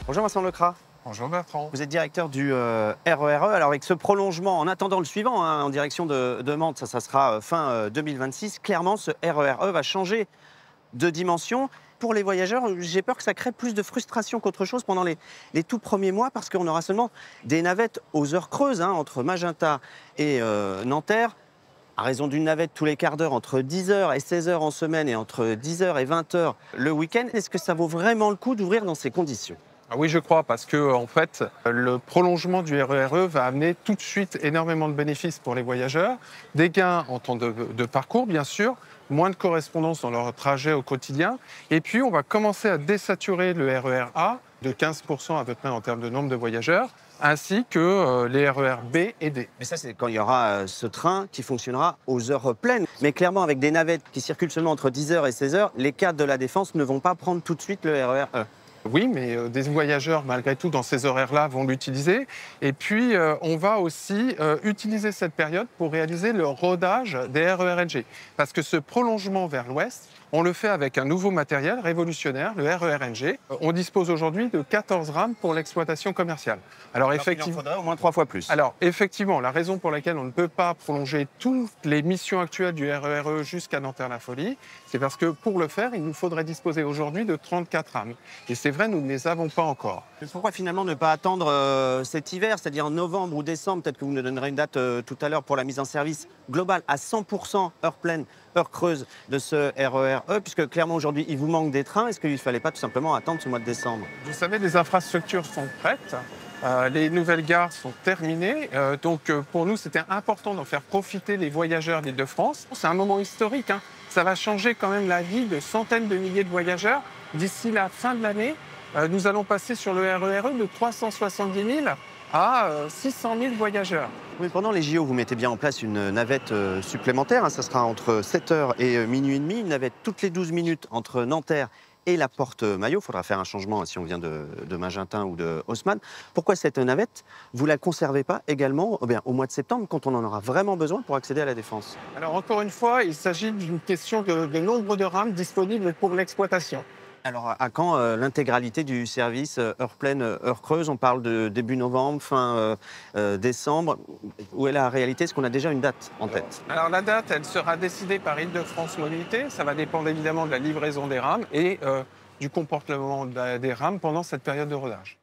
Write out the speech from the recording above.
Bonjour Vincent Lecras, Bonjour Bertrand. vous êtes directeur du RERE. Alors avec ce prolongement, en attendant le suivant, en direction de Mantes, ça sera fin 2026, clairement ce RERE va changer de dimension. Pour les voyageurs, j'ai peur que ça crée plus de frustration qu'autre chose pendant les tout premiers mois parce qu'on aura seulement des navettes aux heures creuses entre Magenta et Nanterre, à raison d'une navette tous les quarts d'heure entre 10 h et 16 h en semaine et entre 10 h et 20 h le week-end. Est-ce que ça vaut vraiment le coup d'ouvrir dans ces conditions ? Ah oui, je crois, parce que en fait, le prolongement du RERE va amener tout de suite énormément de bénéfices pour les voyageurs, des gains en temps de parcours, bien sûr, moins de correspondance dans leur trajet au quotidien, et puis on va commencer à désaturer le RER A de 15% à peu près en termes de nombre de voyageurs, ainsi que les RER B et D. Mais ça, c'est quand il y aura ce train qui fonctionnera aux heures pleines. Mais clairement, avec des navettes qui circulent seulement entre 10 h et 16 h, les cadres de la Défense ne vont pas prendre tout de suite le RER E. Oui, mais des voyageurs, malgré tout, dans ces horaires-là, vont l'utiliser. Et puis, on va aussi utiliser cette période pour réaliser le rodage des RER-NG. Parce que ce prolongement vers l'ouest, on le fait avec un nouveau matériel révolutionnaire, le RER-NG. On dispose aujourd'hui de 14 rames pour l'exploitation commerciale. Alors Il en faudrait au moins 3 fois plus. Alors, effectivement, la raison pour laquelle on ne peut pas prolonger toutes les missions actuelles du RERE jusqu'à Nanterre-la-Folie, c'est parce que pour le faire, il nous faudrait disposer aujourd'hui de 34 rames. Et c'est vrai, nous ne les avons pas encore. Pourquoi finalement ne pas attendre cet hiver, c'est-à-dire en novembre ou décembre? Peut-être que vous nous donnerez une date tout à l'heure pour la mise en service globale à 100% heure pleine, heure creuse de ce RERE, puisque clairement aujourd'hui il vous manque des trains. Est-ce qu'il ne fallait pas tout simplement attendre ce mois de décembre? Vous savez, les infrastructures sont prêtes. Les nouvelles gares sont terminées, donc pour nous c'était important d'en faire profiter les voyageurs d'Île-de-France. C'est un moment historique, ça va changer quand même la vie de centaines de milliers de voyageurs. D'ici la fin de l'année, nous allons passer sur le RERE de 370 000 à 600 000 voyageurs. Oui, pendant les JO, vous mettez bien en place une navette supplémentaire, ça sera entre 7 h et minuit et demi, une navette toutes les 12 minutes entre Nanterre et la porte Maillot. Il faudra faire un changement si on vient de Magentin ou de Haussmann. Pourquoi cette navette, vous ne la conservez pas également au mois de septembre, quand on en aura vraiment besoin pour accéder à la Défense? Alors encore une fois, il s'agit d'une question de nombre de rames disponibles pour l'exploitation. Alors à quand l'intégralité du service heure pleine, heure creuse? On parle de début novembre, fin décembre. Où est la réalité? Est-ce qu'on a déjà une date en tête? Alors la date, elle sera décidée par Île-de-France Mobilité. Ça va dépendre évidemment de la livraison des rames et du comportement des rames pendant cette période de rodage.